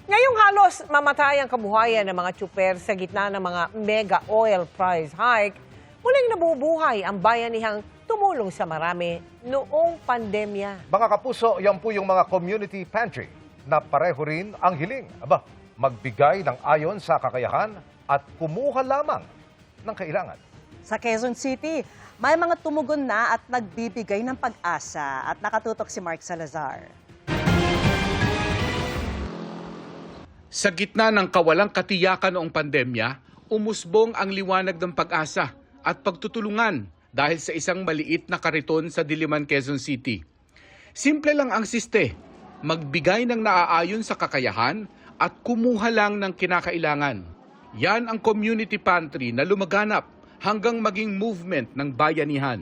Ngayong halos mamatay ang kabuhayan ng mga tsuper sa gitna ng mga mega oil price hike, muling nabubuhay ang bayanihang tumulong sa marami noong pandemya. Mga kapuso, yan po yung mga community pantry na pareho rin ang hiling. Magbigay ng ayon sa kakayahan at kumuha lamang ng kailangan. Sa Quezon City, may mga tumugon na at nagbibigay ng pag-asa at nakatutok si Mark Salazar. Sa gitna ng kawalang katiyakan noong pandemya, umusbong ang liwanag ng pag-asa at pagtutulungan dahil sa isang maliit na kariton sa Diliman, Quezon City. Simple lang ang siste, magbigay ng naaayon sa kakayahan at kumuha lang ng kinakailangan. Yan ang community pantry na lumaganap hanggang maging movement ng bayanihan.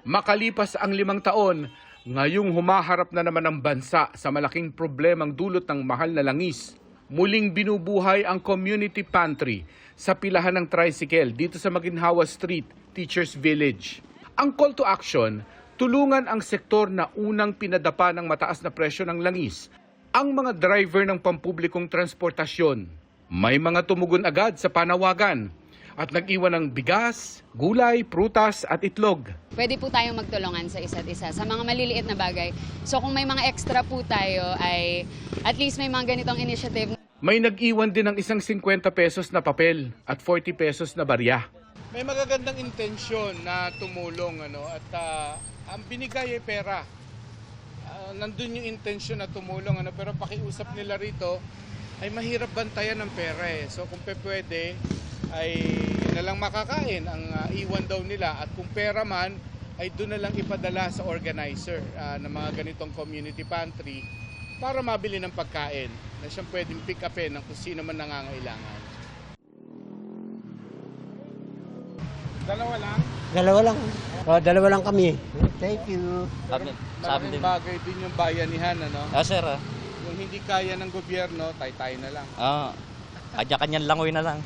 Makalipas ang 5 taon, ngayong humaharap na naman ang bansa sa malaking problemang dulot ng mahal na langis. Muling binubuhay ang community pantry sa pilahan ng tricycle dito sa Maginhawa Street, Teachers Village. Ang call to action, tulungan ang sektor na unang pinadapa ng mataas na presyo ng langis, ang mga driver ng pampublikong transportasyon. May mga tumugon agad sa panawagan at nag-iwan ng bigas, gulay, prutas at itlog. Pwede po tayong magtulungan sa isa't isa sa mga maliliit na bagay. So kung may mga extra po tayo ay at least may mga ganitong initiative. May nag-iwan din ng isang 50 pesos na papel at 40 pesos na barya. May magagandang intensyon na tumulong at ang binigay ay pera. Nandun yung intensyon na tumulong pero pakiusap nila rito ay mahirap bantayan ng pera . So kung pwede ay yun na lang makakain ang iwan daw nila at kung pera man ay doon na lang ipadala sa organizer ng mga ganitong community pantry para mabili ng pagkain na siyang pwedeng pick upin ng kung sino man nangangailangan. Dalawa lang? Dalawa lang kami. Thank you. Malaking bagay din yung bayanihan, Sir. Yung hindi kaya ng gobyerno, tay-tay na lang. Kanya-kanyang langoy na lang.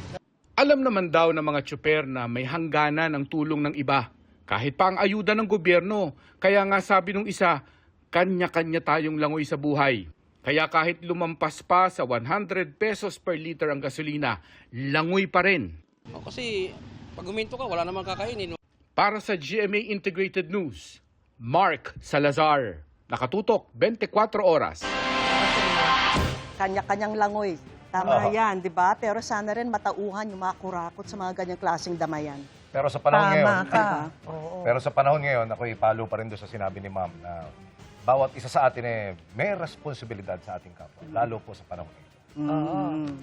Alam naman daw ng mga tsuper na may hangganan ang tulong ng iba. Kahit pa ang ayuda ng gobyerno. Kaya nga sabi nung isa, kanya-kanya tayong langoy sa buhay. Kaya kahit lumampas pa sa 100 pesos per liter ang gasolina, langoy pa rin. Kasi pag huminto ka, wala namang kakainin. Para sa GMA Integrated News, Mark Salazar. Nakatutok, 24 oras. Kanya-kanyang langoy. Tama yan, di ba? Pero sana rin matauhan yung mga kurakot sa mga ganyang klaseng damayan. Pero sa panahon ngayon, Oo. pero sa panahon ngayon, ako ipalo pa rin doon sa sinabi ni Ma'am na bawat isa sa atin may responsibilidad sa ating kapwa, lalo po sa panahon ngayon.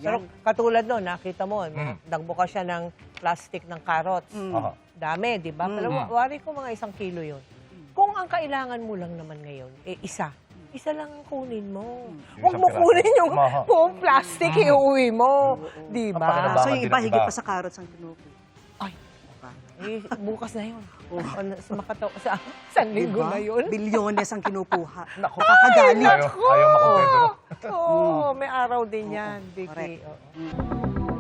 Pero katulad no, nakita mo, nagbuka siya ng plastic ng carrots. Dami, di ba? Pero wari ko mga 1 kilo yun. Kung ang kailangan mo lang naman ngayon, isa lang ang kunin mo. Huwag mo kunin yung buong plastic, iuwi mo. Di ba? So yung iba, higit pa sa carrots ang kinukuha. Ay, bukas na yun. Sa 1 linggo na yun. Bilyones ang kinukuha. Ayaw makontento. Oo, may araw din yan, Vicky. Correct.